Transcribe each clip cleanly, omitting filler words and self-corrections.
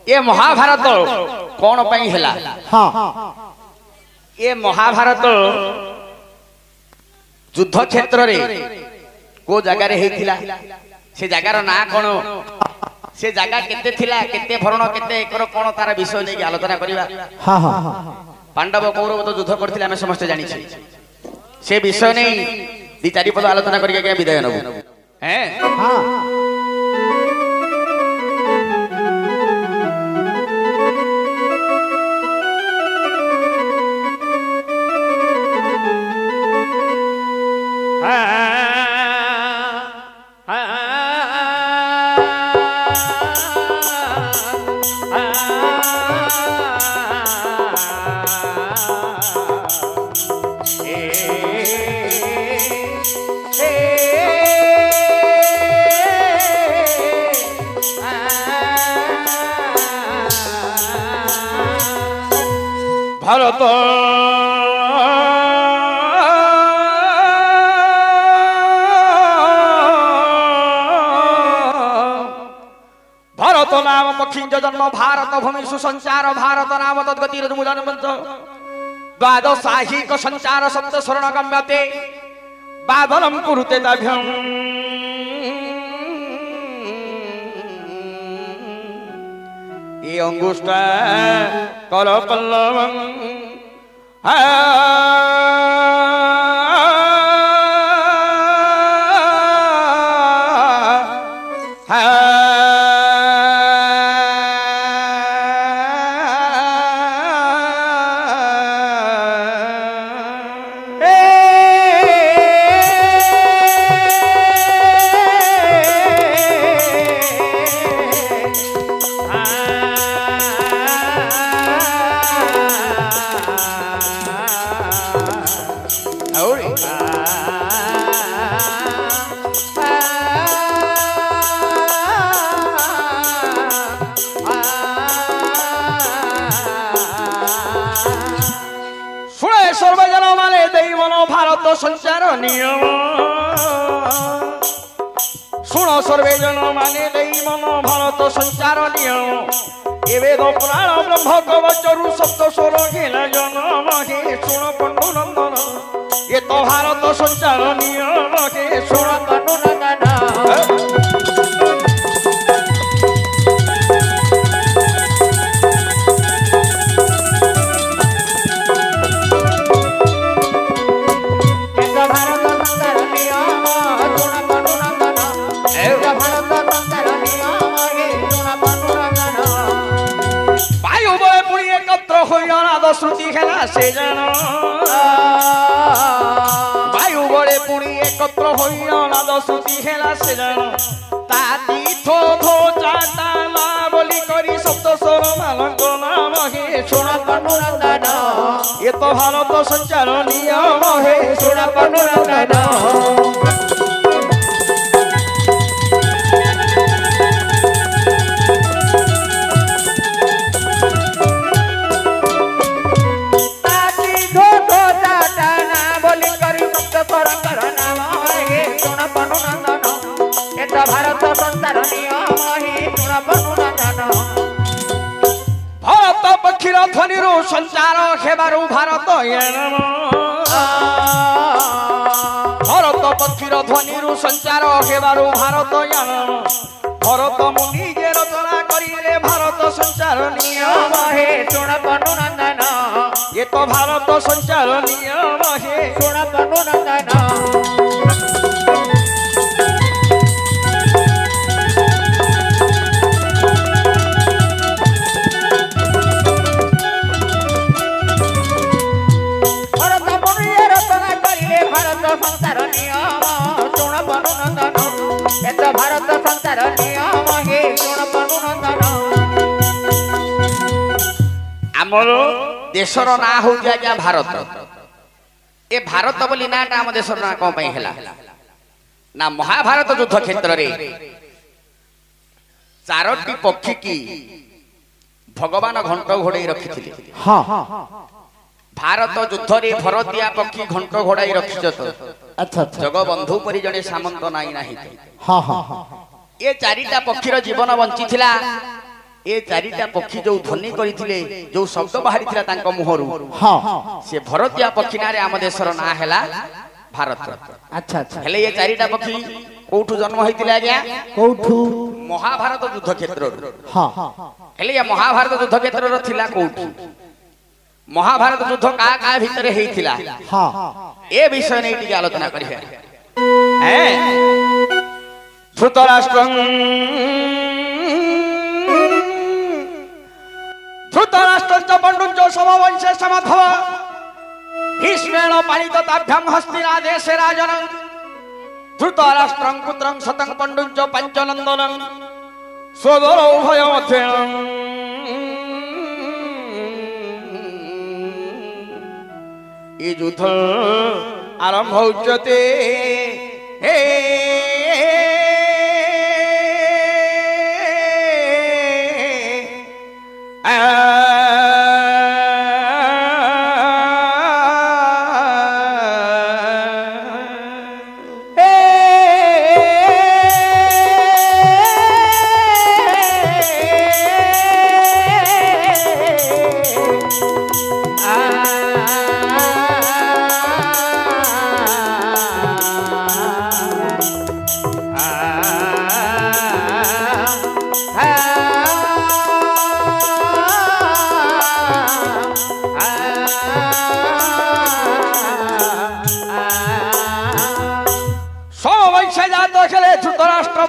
ये महाभारत कौन पाई हैला ये महाभारत युद्ध क्षेत्र रे को जगह रे हेतिला से जगार ना कौन से जगह केते थिला केते भरण केते एकर कोन तार विषय नै आलोचना करिवा। हां हां पांडव कौरव तो युद्ध करथिले हमें समस्त जानि छी से विषय नै दी चारि पद आलोचना करिके के विदाय नबु हैं। हां भारत भारत नाम पक्षी जन्म भारत भूमि सुसंचार भारत नाम तद्गति मूलन मंत्र द्वादशाहिक संचार सप्त शरण गम्यते बादलम कुरुते दाभ्यम ये अंगुष्ठ कर पल्लवम संचार नियम सुन सर्वे जन माने देई मन भारत संचार नियम ए वेद पुराण ब्रह्म कवचरु सप्त स्वर घेला जनम हे सुन पंडुनंदन ये तो भारत संचार नियम हे सुन पंडुनंदन। श्रुति खेला से जन वायु बड़े पुणी एकत्र होनाद श्रुति खेला से जन ताती थो थो चाटाला बोली करी सप्त स्वर मालंक नाम हे सुन पंडुनंदन ये तो भारत संचार नियम हे सुन पंडुनंदन। भारत संसार नियम हे सुन पंडुनंदन। भारत पक्षीर ध्वनिरु संचार हेबारु भारत भारत पक्षीर ध्वनिरु संचार हेबारु भारत भरत मुनि जे रचना करिले भारत संचार नियम हे सुन पंडुनंदन ये तो भारत संचार नियम हे सुन पंडुनंदन। संसार नियम सुन पंडुनंदन ये तो भारत संसार नियम हे सुन पंडुनंदन। आमर देशर ना हो जाय भारत ए भारत बोली नाटा आम देशर ना कोन पई हैला ना महाभारत युद्ध क्षेत्र रे चारोटी पक्षी की भगवान घंट घोड़े रखिथिले। हां भारत युद्ध रे भरतिया पक्षी घंट घोड़ाई रखिछ तो अच्छा जगबंधु परि जने सामंत नाई नाही। हां हां ये चारिटा पक्षीर जीवन बंची थिला ए चारिटा पक्षी जो ध्वनि करिथिले जो शब्द बाहरी थिला तांको मुहरु से भरतिया पक्षी नारे आम देशर ना हैला भारत। अच्छा अच्छा हेले ये चारिटा पक्षी कोठु जन्म होइतिले आज्ञा कोठु महाभारत युद्ध क्षेत्र हेले ये महाभारत युद्ध क्षेत्र रो थिला कोठु महाभारत युद्ध का भितर हेइतिला ए विषय नै टिके आलोचना करिया हैं धृतराष्ट्रं धृतराष्ट्रश्च पंडुश्च समवंशे समभव भीष्मेण पालिताभ्यां हस्तिनादेशे राजन धृतराष्ट्रं पुत्रं शतं पंडुश्च पंचनन्दनं सोदरो उभयोध्यं ये युद्ध आरंभ उच्यते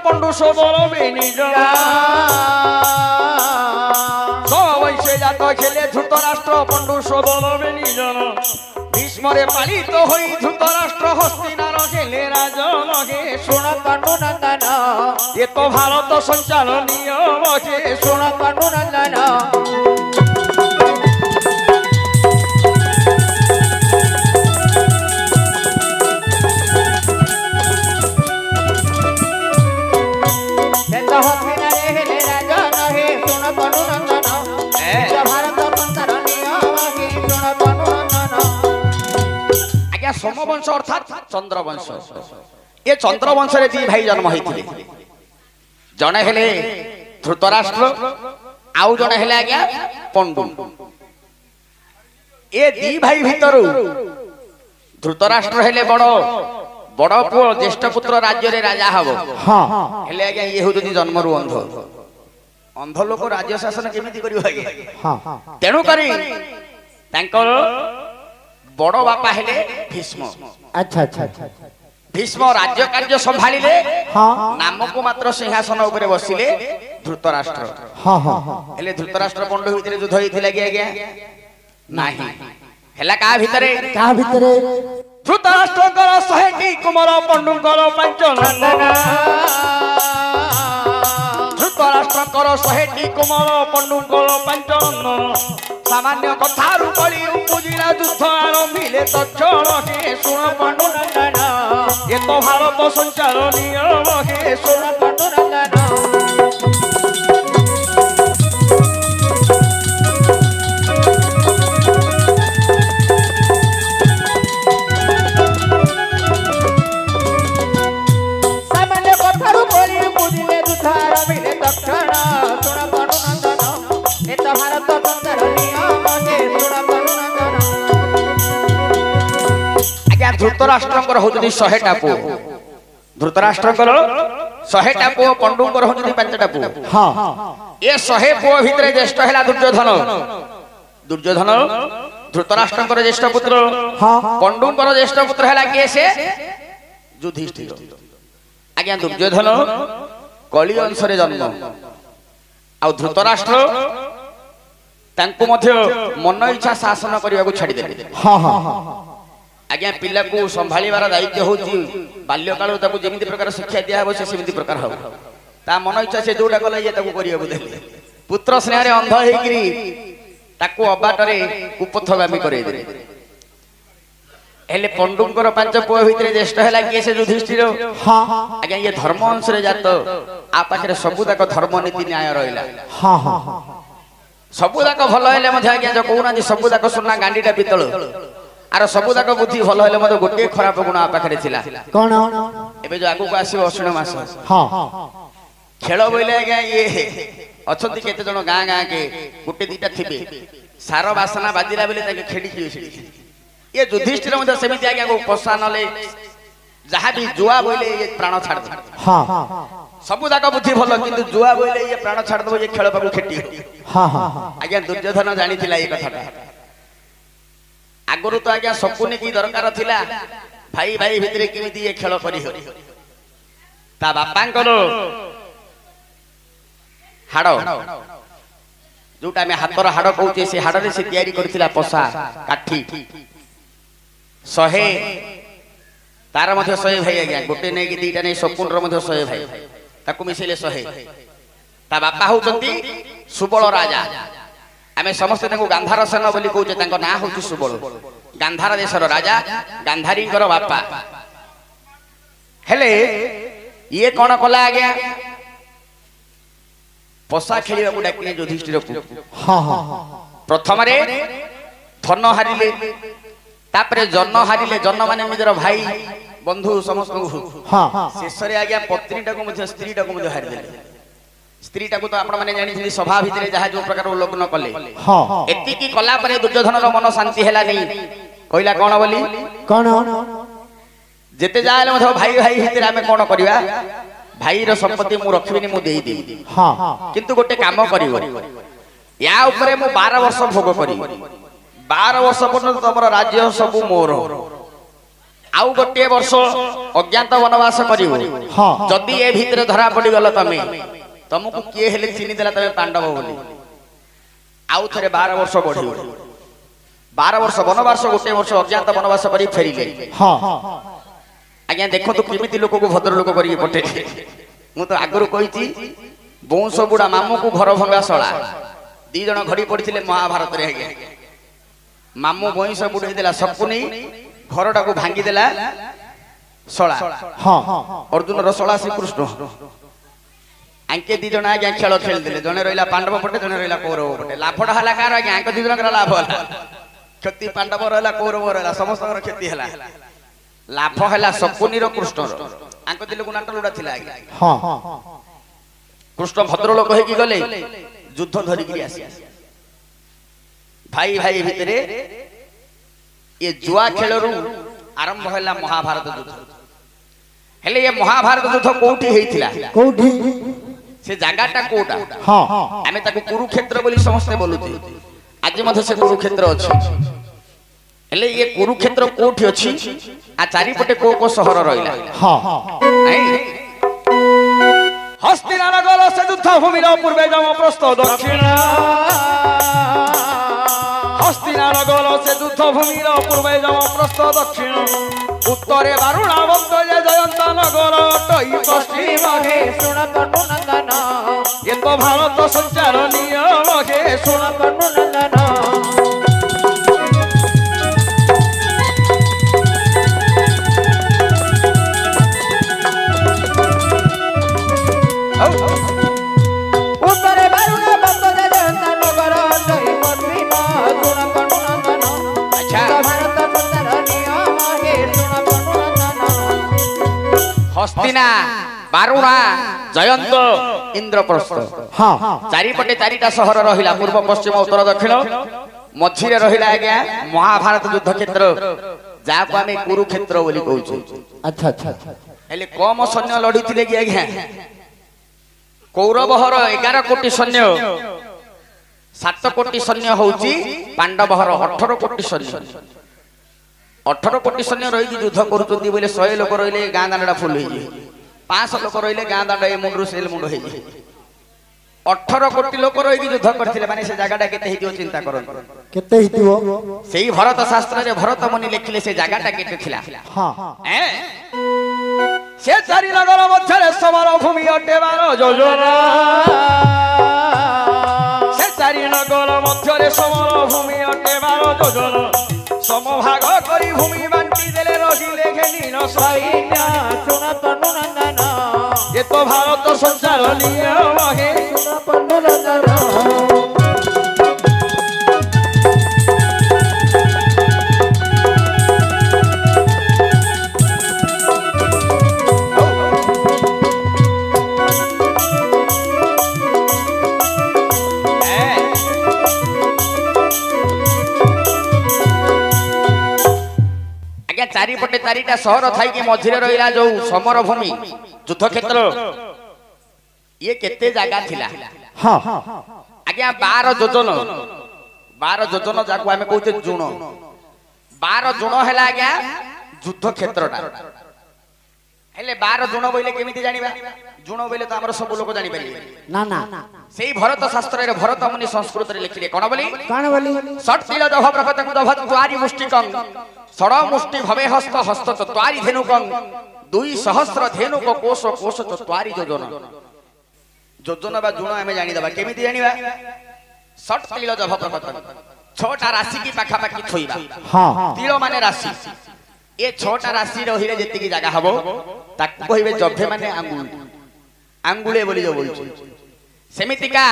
पंडु सबल सबैसे जात खेले धृतराष्ट्र पंडु सबल बेनिजन भीष्मरे पालित होई धृतराष्ट्र हस्तिनार गेले राजन गे सुन पांडुनंदन ये तो भारत संचार नियम गे सुन पांडुनंदन सोमवंश अर्थात चंद्रवंश ये चंद्रवंश रे दी भाई जन्म होइथिले जने हेले धृतराष्ट्र आउ जने हेले आज्ञा पंडु ए दी भाई भितरु धृतराष्ट्र हेले बड़ बड़ पुओ ज्येष्ठ पुत्र राज्य रे राजा हबो हेले आज्ञा ये होदि जन्म रु अंध अंध लोक राज्य शासन केमिति करियो आज्ञा तेनु करी तांकर बड़ बापा हेले भीष्म अच्छा अच्छा भीष्म राज्य कार्य संभाळिले नाम को मात्र सिंहासन ऊपर बसिले धृतराष्ट्र हेले धृतराष्ट्र पंडु भितरे युद्ध होइथिला कि आज्ञा नाही हेला का भितरे धृतराष्ट्र कर 100टी कुमार पंडु कर पंचनंदन धृतराष्ट्र कर 100टी कुमार पंडु कर पंचनंदन सामान्य कथारु बली उपजिला युद्ध आरंभिले तक्षण के सुन पांडुनंदन ये तो भारत संचार नियम के सुन पांडुनंदन सामान्य कथारु बली उपजिले युद्ध आरंभिले तक्षण सुन पांडुनंदन ये तो भारत संचार धृतराष्ट्र होती 100टा पुओ धृतराष्ट्र 100टा पुओ पंडु होती 5टा पुओ ये 100 पुओ भितर ज्येष्ठ है दुर्योधन दुर्योधन धृतराष्ट्र ज्येष्ठ पुत्र पंडु ज्येष्ठ पुत्र है किए से युधिष्ठिर आज्ञा दुर्योधन कली अंश जन्म आ धृतराष्ट्र तांको मध्य मन इच्छा शासन करने को छाड़ी देले आज्ञा पिला को संभाळीबार दायित्व होची बाल्यकाल ताको जेमिति प्रकार शिक्षा दिया हो से सेमिति प्रकार हो ता मन इच्छा से जोडा कले ये ताको करिया बुदेले पुत्र स्नेह रे अंध हेगिरी ताको अबाटरे कुपथगामी करे दे हेले पंडुंकर 5 पुओ भितरे ज्येष्ठ हैला किए से युधिष्ठिर आज्ञा ये धर्म अंश रे जात आ पाखरे सबुदाक धर्म नीति न्याय रहिला सबुदाक भल हेले मध्य आज्ञा जो कोना जे सबुदाक सोना गांडीटा पितल आर सबुदाक बुद्धि भल हेले मध्य गोटे खराब गुण आ पाखरे थिला कोन एबे जो आगु को आसीबो अश्विन मास खेल बोइले आज्ञा ये अछंती केते जण गाँ गाँ के गुटे दीटा थिबे सार बासना बाजिला बेले ताके खेडी की ये युधिष्ठिर मध्ये सेमिति आज्ञा को पसा नले जहाँ भी जुआ बोले ये प्राण छाड़ दे हां सबु जाक बुद्धि भलो किंतु जुआ बोले ये प्राण छाड़ दबो ये खेल पाबु खेटी हां हां आज्ञा दुर्योधन जानी थिला ये कथाटा आगरु तो आज्ञा सकुने की दरकार थिला भाई भाई भितरे केमिति ये खेल करी हो ता बापांकर हाड़ जोटा में हाथर हाड़ कहूचे से हाड़ रे से तैयारी करथिला पसा काठी 100 तार मध्य 100 भाई आज्ञा गोटे नै कि दीटा नै सकुन रो मध्य 100 भाई ताकू मिसेले 100 ता बापा होचंती सुबल राजा आमे समस्त ताकू गांधार सेन बोली कहूचे तांको ना होची सुबल गांधार देशर राजा गांधारींकर बापा हेले ये कोन कला आज्ञा पसा खेलिबा को डाकिले युधिष्ठिर को हां हां प्रथम रे धन हारिले तापरे जन हारिले जन माने निजर भाई बंधु समस्त को हां शेष रे आज्ञा पत्नीटा को मध्य स्त्रीटा को मध्य हारि देले स्त्रीटा को तो आपण माने जानि छी सभा भितरे जहा जो प्रकार लग्न कले हां एति की कला परे दुर्योधन रो मन शांति हैला नहीं कहला कोन बोली कोन जेते जाले मध्य भाई भाई भितरे आमे कोन करिवा भाई रो संपत्ति मु रखबिनी मु देई दे हां किंतु गोटे काम करिवो या ऊपर मु 12 वर्ष भोग करी 12 वर्ष पर्यंत तमर राज्य सब मोर आउ गोटे वर्ष अज्ञात वनवास करिवो हां जदी ए भितरे धरा पड़ी गल तमे तुमको किए हेले चिनी देला तमे पांडव बोली आउ थरे 12 वर्ष बढ़ियो 12 वर्ष वनवास गोटे वर्ष अज्ञात वनवास करी फेरिले हां आज्ञा देखो तो केमिति लोक को भद्र लोक करी पटे मु तो आगरु कहिची बौंश बुढ़ा मामू को घर भंगा सला दी जण घड़ी पड़िथिले महाभारत रे आज्ञा मामू बौंश बुढ़े देला सकुनी घरटा को भांगी देला सला हां अर्जुन रसला श्री कृष्ण आंके दी जण आज्ञा खेल खेल देले जने रहिला पांडव पटे जने रहिला कौरव पटे लाभटा हला कार आज्ञा आंक दी जण लाभ हला क्षति पांडव रहला कौरव रहला समस्त क्षति हला लाभ है सकुनी कृष्ण आंक दिल को नाट लुड़ा थिला हां कृष्ण भद्र लोक हे की गले युद्ध धरि की आसी भाई भाई भितरे ये जुआ खेल रु आरंभ हैला महाभारत युद्ध हेले ये महाभारत युद्ध कोठी हेतिला कोठी से जगाटा कोटा हां आमे ताको कुरुक्षेत्र बोली समस्त बोलुती आज मधे से कुरुक्षेत्र अछि हेले ये कुरुक्षेत्र कोठी अछि आ चारिपटे को सहर रहिला हां हस्तिनानगर से युद्ध भूमि पूर्वे जम प्रस्थ दक्षिण हस्तिनानगर से युद्ध भूमि पूर्वे जम प्रस्थ दक्षिण उत्तरे बारुणा बंद जयंत नगर टई पश्चिम हे सुन कनु नंदन ये तो भारत संचार नियम हे सुन कनु नंदन उत्तरे बारुणा बंद जयंत नगर टई पश्चिम सुन कनु नंदन अच्छा भारत संचार नियम हे सुन कनु नंदन हस्तिना बारुणा जयंत इंद्रप्रस्थ हां चारिपटे चारिटा सहर रहिला पूर्व पश्चिम उत्तर दक्षिण मझिरे रहिला आज्ञा महाभारत युद्ध क्षेत्र जाको आमे कुरुक्षेत्र बोली कहउछु अच्छा अच्छा हेले कम सैन्य लढिथिले कि आज्ञा कौरवहर 11 कोटी सैन्य 7 कोटी सैन्य होउची पांडवहर 18 कोटी सैन्य 18 कोटी सैन्य रही युद्ध करूचंती बोले 100 लोक रहिले गां दांडा फुल होई 500 लोक रहिले गां दांडा ए मुंडरू सेल मुंड होई 18 कोटी लोक रही युद्ध करथिले माने से जगाटा केते हेतियो चिंता करन केते हितियो सेही भरत शास्त्र रे भरत मुनि लिखिले से जगाटा केते थिला हां से चारि नगर मध्यरे समर भूमि अटेबार योजना से चारि नगर मध्यरे समर भूमि अटेबार योजना समभाग करी भूमि बांटी देले रहिले घेनी न सैन्य सुन कनु नंदन ये तो भारत संसार नियम हे सुन कनु नंदन चारिपटे चारिटा सहर थाई कि मझिरे रहिला जो समर भूमि युद्ध क्षेत्र ये केते जागा थिला हां आज्ञा 12 योजन जाको आमे कहते जुण 12 जुण हैला आज्ञा युद्ध क्षेत्रटा हेले 12 जुण बोइले केमिति जानिबा जुण बोइले तो हमर सब लोक जानि पारिबे ना ना सेही भरत शास्त्र रे भरत मुनि संस्कृत रे लिखिले कोन बोली षट्तिल दभ प्रपतक दभ द्वारि मुष्टिकं षड मुष्टि भवे हस्त हस्त चत्वारि धेनुकं 200 धेनुक कोश कोश चत्वारि योजन योजन बा जुण आमे जानि दबा केमिति जानिबा षट्तिल दभ प्रपतक 6टा राशि की पाखा पाखी थोइबा हां तिल माने राशि ए 6टा राशि रहिले जेति की जागा हबो ताकू कहिबे जभे माने आंगुल आंगुले बोली जो बोलछु सेमितिका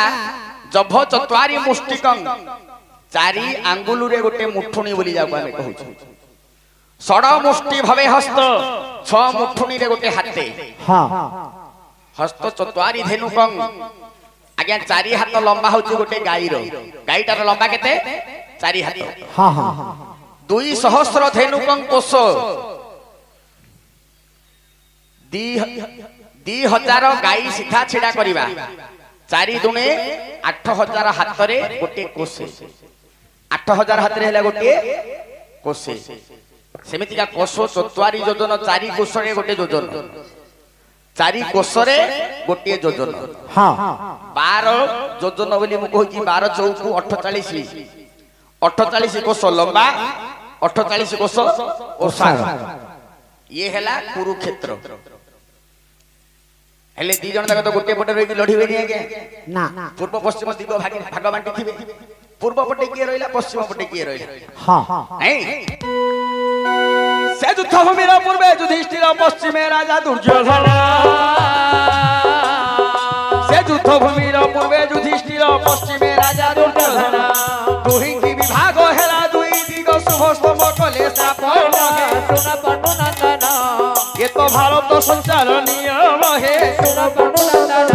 जभ चत्वारि मुष्टिकं चारि आंगुल रे गोटे मुठुनी बोली जाको आमे कहूछु षड मुष्टि भवे हस्त 6 मुठुनी रे गोटे हाते हां हस्त चत्वारि धेनुकं आज्ञा 4 हाथ लंबा होची गोटे गाईर गाईटार लंबा केते 4 हाथ हां हां 200 धेनुकं कोश 2000 गाई सीधा छिड़ा करिबा 4 दुने 8000 हाथ रे गोटे कोसे 8000 हाथ रे हैला गोटे कोसे सेमिति का कोश चत्वारि योजन 4 कोश रे गोटे योजन 4 कोश रे गोटे योजन हां 12 योजन बोली मु कहूची 12 चौकु 48 48 कोश लंबा 48 कोश ओसार ये हैला कुरुक्षेत्र हेले दी जण तक तो गोटे पटे रही लढिबे नि आगे ना पूर्व पश्चिम दिग भाग बांटी थिबे पूर्व पटे किए रहिला पश्चिम पटे किए रहिला हां नहीं से युद्ध भूमिर पूर्वे युधिष्ठिर पश्चिमे राजा दुर्योधन से युद्ध भूमिर पूर्वे युधिष्ठिर पश्चिमे राजा दुर्योधन दुहि की विभाग हेला दुई दिग शुभ स्तंभ कले स्थापन सुन पनुनंदन ये तो भारत संचार नियम है सुन पनुनंदन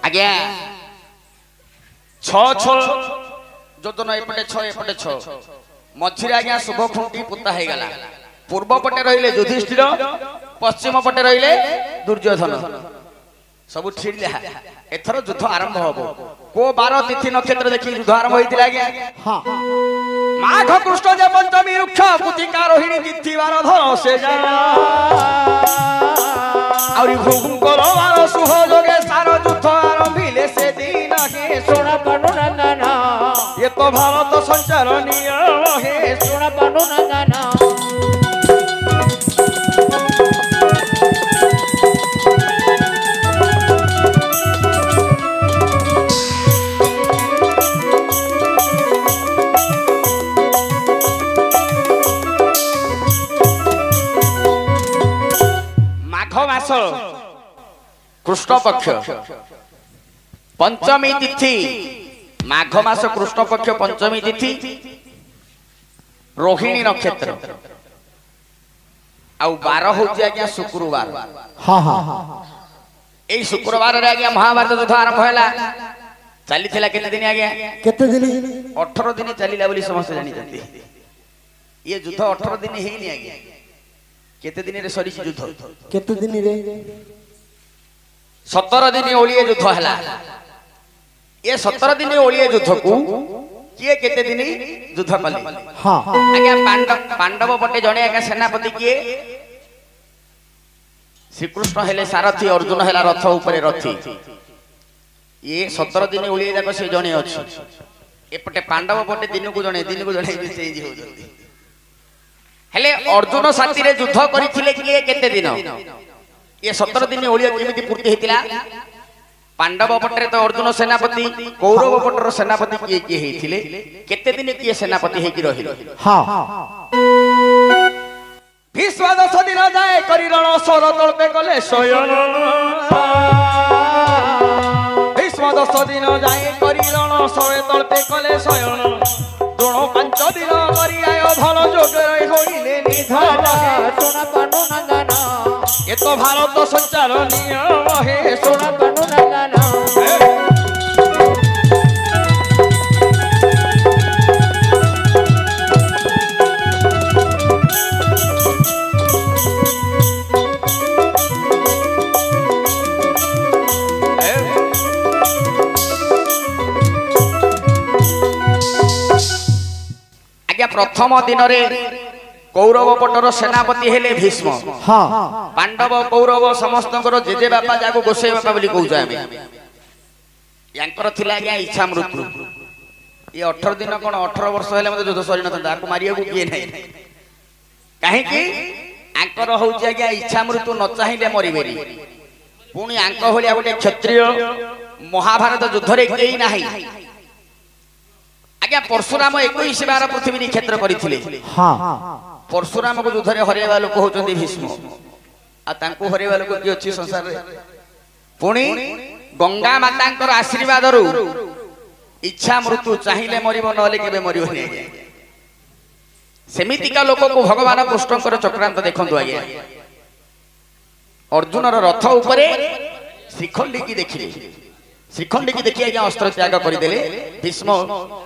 आज्ञा 6 योजन एपटे 6 एपटे 6 मझिरे आज्ञा शुभ खुंटी पुता हे गला पूर्व पटे रहिले युधिष्ठिर पश्चिम पटे रहिले दुर्योधन सब छिड़ला एथर युद्ध आरंभ हबो को 12 तिथि नक्षत्र देखि युद्ध आरंभ होइतिला आज्ञा हां माघ कृष्ण जे पंचमी वृक्ष पुतिका रोहिणी तिथि 12 धर से जा और भूगोल 12 सुह जोगे सार युद्ध आरंभिले से दिन हे सुन पनुनंदन ये तो भारत संचार नियम है सुन पनुनंदन माघ मास कृष्ण पक्ष पंचमी तिथि माघ मास कृष्ण पक्ष पंचमी तिथि रोहिणी नक्षत्र आउ 12 होची आज्ञा शुक्रवार हां हां एई शुक्रवार रे आज्ञा महाभारत युद्ध आरंभ होला चली थिला केते दिन आज्ञा केते दिन 18 दिन चलीला बोली समस्त जानि जंती ये युद्ध 18 दिन हेनी आज्ञा केते दिन रे सरी युद्ध केते दिन रे 17 दिन ओलिए युद्ध हला ये 17 दिन ओलिए युद्ध को किए केते दिन युद्ध कले हां आज्ञा पांडव पटे जणे आज्ञा सेनापति किए श्री कृष्ण हेले सारथी अर्जुन हेला रथ ऊपर रथी ये 17 दिन ओलिए जाक से जणे अछि एपटे पांडव पटे दिन को जणे चेंज हो जंती हेले अर्जुन साथी रे युद्ध करिथिले किए केते दिन ये 17 दिन ओलिया केमिति पूर्ति हेतिला पांडव पटरे तो अर्जुन सेनापति कौरव पटर सेनापति किए किए हेतिले केते दिन किए सेनापति हेकि रहिले हां भीष्म 10 दिन जाए करी रण सोर तळपे गले शयन भीष्म 10 दिन जाए करिरण सवे तलते कले शयन द्रोण 5 दिन करी आय भल जोगरे होइले निधन सुन पांडु नंदन ये तो भारत संचार नियम हे सुन पांडु नंदन प्रथम दिन रे कौरव पटर सेनापति हेले भीष्म पांडव कौरव समस्त जेजे बापा जाको गोसाई बापा बोली कहूछ आमे यांकर थिला आज्ञा इच्छा मृत्यु ये 18 दिन कोन 18 वर्ष हेले मते युद्ध सरी नथां ताको मारिया को किए नै काहे कि आंकर होउछ आज्ञा इच्छा मृत्यु न चाहिले मरिबेरी पुणी आंक होलिया गोटे क्षत्रिय महाभारत युद्ध रे केई नाही आज्ञा परशुराम 21 बार पृथ्वी क्षेत्र करथिले परशुराम को युद्ध रे हरेवा लोक होचंदी भीष्म आ तांको हरेवा लोक की अछि संसार रे पुणी गंगा मातांकर आशीर्वाद रु इच्छा मृत्यु चाहिले मरिबो नले केबे मरिबो नै सेमिति का लोक को भगवान कृष्णकर चक्रांत देखंतु आज्ञा अर्जुन रो रथ ऊपरे श्रीखंडी की देखिले श्रीखंडी की देखि आज्ञा अस्त्र त्याग करदेले भीष्म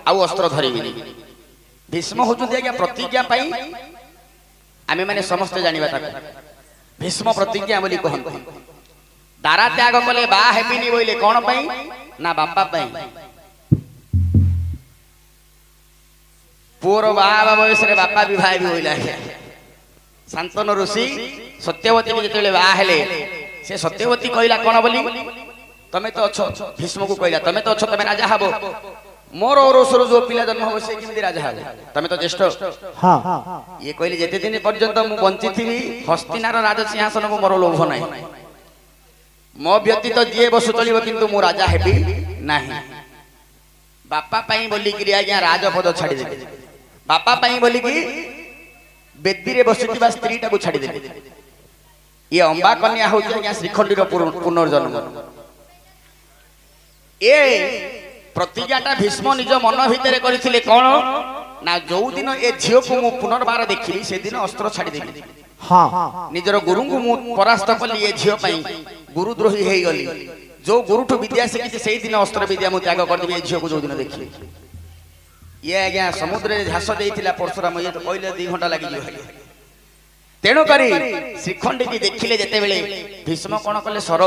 आउ अस्त्र धरिबिनी भीष्म होचुंदी आज्ञा प्रतिज्ञा पाई आमे माने समस्त जानिबा ताको भीष्म प्रतिज्ञा बोली कहंती दारा त्याग कले बा हेबिनी बोइले कोन पई ना बापा पई पुर बाबा बयस रे बापा विवाह भी होइला शांतनु ऋषि सत्यवती के जेतेले बा हेले से सत्यवती कहला कोन बोली तमे तो अच्छो भीष्म को कहला तमे तो अच्छो तमे राजा हबो मोर औरसर जो पिला जन्म हो से किमि राजा हबो तमे तो ज्येष्ठ हां ये कहले जेते दिन पर्यंत मु बंची थिबी हस्तिनार राज सिंहासन को मोर लोभ नाही मो व्यतीत जे बसु चलिबो किंतु मु राजा हेबी नाही बापा पई बोली कि आज्ञा राजपद छाडी दे बापा पई बोली कि बेदी रे बसुतिबा स्त्री टाको छाडी दे ये अंबा कन्या हो आज्ञा श्रीखंडी रो पुनर्जन्म ए प्रतिज्ञाटा भीष्म निज मन भितर करथिले कोन ना जो दिन ए झियो को मु पुनर्बार देखिली से दिन अस्त्र छाडी देबी हां निजर गुरु को मु परास्त कली ए झियो पई गुरुद्रोही हेई गली जो गुरुठु विद्या शिखि से दिन अस्त्र विद्या मु त्याग कर देबी ए झियो को जो दिन देखिली ये आज्ञा समुद्र रे झास देइथिला परशुराम ये तो कहले 2 घंटा लागि जो तेणु करी श्रीखंडी की देखिले जेते बेले भीष्म कोन कले सर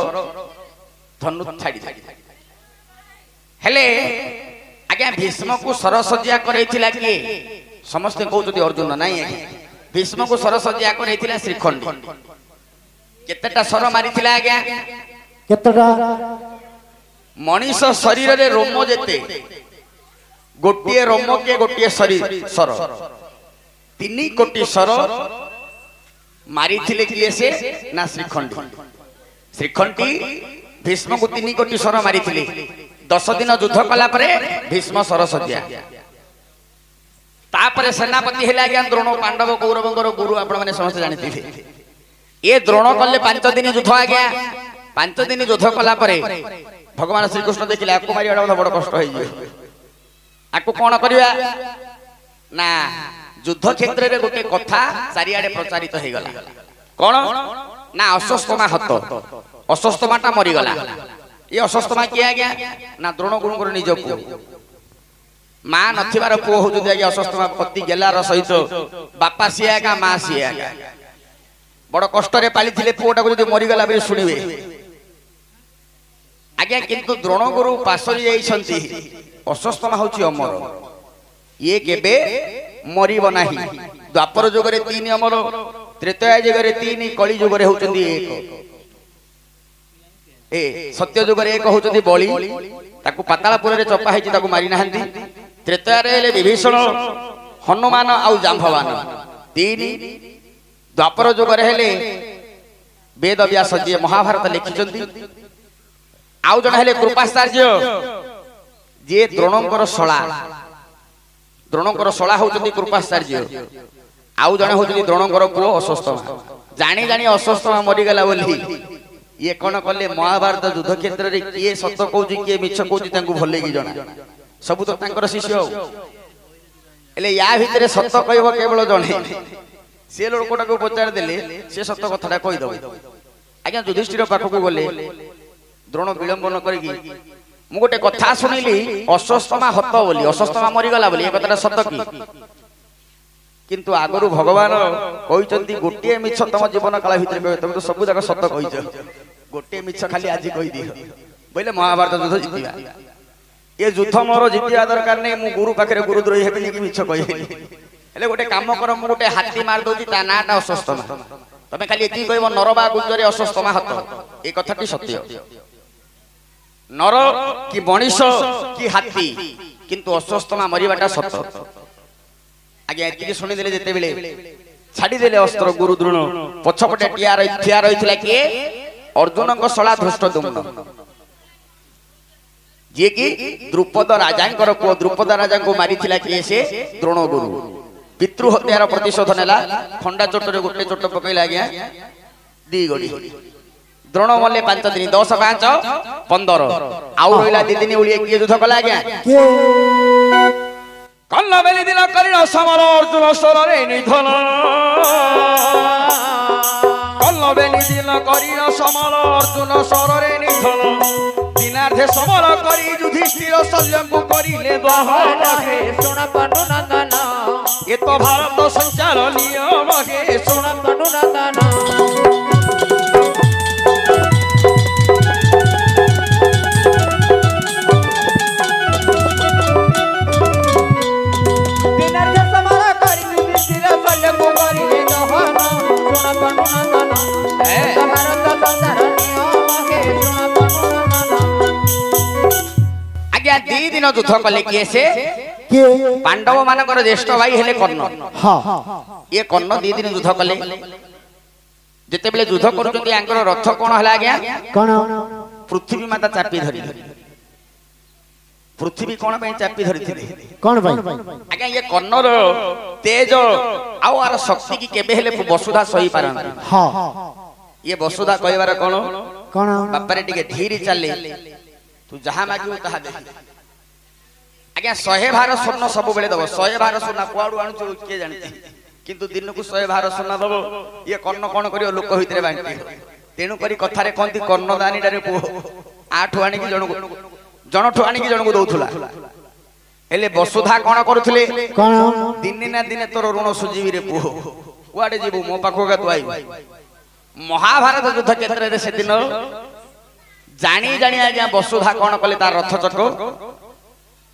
धनु छाडी दे हेले आज्ञा भीष्म को सरसज्या करैथिला कि समस्त कहउछथि अर्जुन नाही आज्ञा भीष्म को सरसज्या करैथिला श्रीखंडी केतेटा सर मारिथिला आज्ञा केतेटा मनीष शरीर रे रोम जेते गोटिए रोम के गोटिए शरीर सर 3 कोटी सर मारिथिले कि से ना श्रीखंडी श्रीखंडी भीष्म को 3 कोटी सर मारिथिले 10 दिन युद्ध कला परे भीष्म सरसज्या तापरे सेनापति हेला ज्ञान द्रोण पांडव कौरवंकर गुरु आपण माने समस्त जानिथिले ए द्रोण कले 5 दिन युद्ध आ गया 5 दिन युद्ध कला परे भगवान श्री कृष्ण देखिले आकु मारी बड़ कष्ट होई जे आकु कोन करिया ना युद्ध क्षेत्र रे गोटे कथा चारियाडे प्रचारित हे गला कोन ना अश्वत्थामा हत अश्वत्थामाटा मरि गला ये अश्वत्थामा किया गया ना द्रोण गुरुंकर निज पुओ मां नथिबार पुओ हो जदि आज्ञा अश्वत्थामा पति गेलार सहित बापा सियागा मां सियागा बड़ कष्ट रे पाली थिले पुओटा को जदि मरि गला बे सुनिबे आज्ञा किंतु द्रोण गुरु पासरी जाइछंती अश्वत्थामा होची अमर ये केबे मरिबो नाही द्वापर युग रे 3 अमर त्रेता युग रे 3 कली युग रे होचंदी 1 ए सत्य युग रे 1 होचंदी बळी ताकू पातालपुर रे चपा हेची ताकू मारि नाहंती त्रेता रे ले विभीषण हनुमान आउ जांभवान 3 द्वापर युग रे हेले वेद व्यास जी महाभारत लिखिचंती आउ जण हेले कृपाचार्य जे द्रोणंकर शला होचंदी कृपाचार्य आउ जण होचंदी द्रोणंकर पुओ अश्वत्थामा जानी जानी अश्वत्थामा मरि गला बोली ये कौन कले महाभारत युद्ध क्षेत्र रे किए सत कहूची किए मिछ कहूची तांको भले की जणा सब तो तांकर शिष्य एले या भितरे सत कहबो केवल जणे से लोकटा को पचार देले से सत कथाटा कहि दबो आज्ञा युधिष्ठिर पाखको गले द्रोण विलंब न करी मु गोटे कथा सुनिली अश्वत्थामा हत बोली अश्वत्थामा मरि गला बोली ए कथाटा सत की किंतु आगरु भगवान कहिचंती गोटे मिछ तम जीवन काल भितर कहि तुम तो सब जगह सत कहिछ गोटे मिछ खाली आज कहि दियो बोले महाभारत युद्ध जितिबा ये युद्ध मोर जितिया दरकार नै मु गुरु पाखरे गुरुद्रोही हेबिनी कि मिछ कहिली हेले गोटे काम कर मु गोटे हाथी मार दोची ता नाटा अश्वत्थामा तमे खाली एति कहबो नरबा गुजरे अश्वत्थामा हत ए कथाटी सत्य नर कि मनीष कि हाथी किंतु अश्वत्थामा मरिबाटा सत्य आगे एति सुनि देले जेते बेले छाडी देले अस्त्र गुरु द्रोण पछपटे ठिया रहितला के अर्जुन को सला धृष्टद्युम्न जे कि द्रुपद राजांकर को द्रुपद राजा को मारिथिला के से द्रोण गुरु पितृ हत्यार प्रतिशोध नेला खंडा चोटरे गोटे चोट पकैला गया दी गडी द्रोण मले 5 दिन 10 5 15 आउ रहिला 2 दिन उलिए के युद्ध कला गया कल्ला बेली दिन करिन समर अर्जुन सररे निधन कल्ला बेली दिन करिन समर अर्जुन सररे निधन दिनार्थे समर करी युधिष्ठिर शल्यंकु करिले दहन हे सुन पनु नंदन ये तो भारत संचार नियम हे सुन पनु नंदन आज्ञा 2 दिन युद्ध कले किए से पांडव मानकर ज्येष्ठ भाई हेले कर्ण ये कर्ण 2 दिन युद्ध कले जेते बेले युद्ध करूचंती आंकर रथ कोन हला आज्ञा कोन पृथ्वी माता चापी धरी पृथ्वी कोन पे चापी धरी थिले कोन भाई आज्ञा ये कर्णर तेज आउ आर शक्ति की केबे हेले वसुधा सही पारन हां ये वसुधा कहबार कोन कोन बापारे टिके धीरे चले तू जहां मागियो तहा दे आज्ञा 100 भार स्वर्ण सब बेले दबो 100 भार सोना कुआडू आणु के जानते किंतु दिन को 100 भार सोना दबो ये कर्ण कोन करियो लोक हितरे बांटी तेनु करी कथारे कोंती कर्ण दानी डारे पो आठु आनी की जनठु आनी की जनको दउथुला एले वसुधा कोन करूथले कोन दिने ना दिने तोर ऋण सुजीवी रे पो कुआडे जीवु मो पाखो का तू आई महाभारत युद्ध क्षेत्र रे से दिन जानी जानी आज्ञा वसुधा कोन कले तार रथ चक्र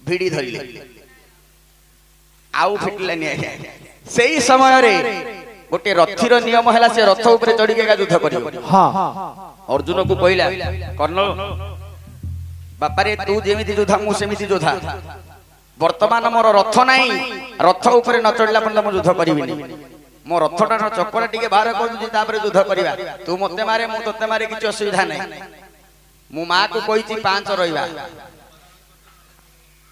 भिड़ी धरिले आउ फिटलानी आज्ञा सेही समय रे गोटे रथीर नियम हैला से रथ ऊपर चढ़ी के युद्ध करियो हां अर्जुन को कहला कर्ण बापा रे तू जेमिति योद्धा मु सेमिति योद्धा वर्तमान मोर रथ नाही रथ ऊपर न चढ़ला पण मु युद्ध करिबिनी मो रथटा न चक्कर टिके बाहर कर दि तापर युद्ध करिबा तू मते मारे मु तते मारे किछ असुविधा नाही मु मां को कहिछि 5 रहिबा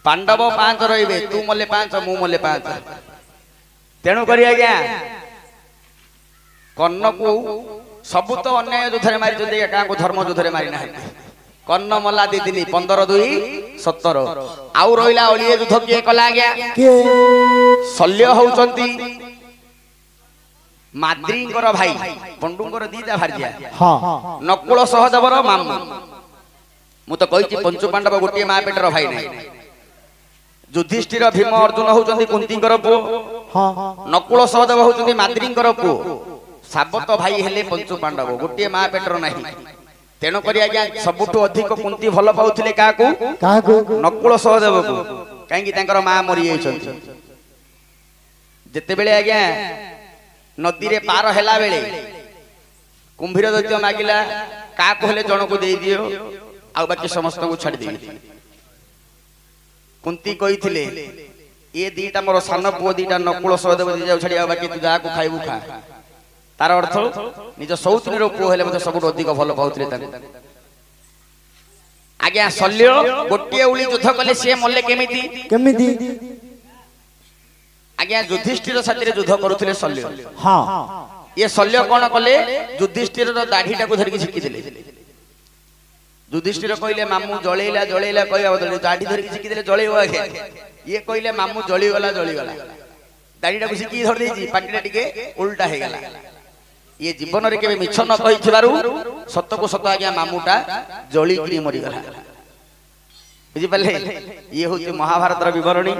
पांडव 5 रहिबे तू मले 5 मु मले 5 तेणु करी आज्ञा कर्ण को सब तो अन्याय युद्धरे मारि जदे का को धर्म युद्धरे मारि ना कर्ण मला 2 दिन 15 2 17 आउ रहिला ओलिए युद्ध के कला आज्ञा के शल्य होउचंती माद्रींकर भाई पंडुंकर दीटा भार्या हां नकुल सहदेवर मामू मु तो कहिछि पंचु पांडव गोटे मा पेटर भाई नै युधिष्ठिर भीम अर्जुन होउचंती कुंतीकर पो हां नकुल सहदेव होउचंती माद्रींकर पो साबत भाई हेले पंचु पांडव गोटे मा पेटर नाही तेणु करी आज्ञा सबुठु अधिक कुंती भल पाउथिले काकू नकुल सहदेव को काहेकि तांकर मा मरि जाइछंती जेते बेले आज्ञा नदी रे पार हेला बेले कुंभीर दैत्य मागिला का कहले जण को दे दियो आ बाकी समस्त को छाड़ दे कुंती कहिथिले ए दीटा मोर सान पुओ दीटा नकुल सहदेव दे जाउ छाड़ी आ बाकी तू जा को खाइबू खा तार अर्थ निज सौतनी रो पुओ हेले मते सबुठ अधिक भल पाउथिले ताने आज्ञा शल्य गोटे उली युद्ध कले से मल्ले केमिति आज्ञा युधिष्ठिर साथी युद्ध करुथिले शल्य हां ये शल्य कौन कले युधिष्ठिर दाढ़ीटा को धरिकी शिखिदेले युधिष्ठिर कहले मामू जळेला जळेला कहया बदले दाढ़ी धरिकी शिखिदेले जळेव आगे ये कहले मामू जळीगला जळीगला दाढ़ीटा को शिखि धर देजी पाटीटा टिके उल्टा हे गला ये जीवन रे केबे मिछ न कहि थिबारु सत्य को सत्य आज्ञा मामूटा जळीकरी मरि गला बुझि पले ये होती महाभारत रो विवरणी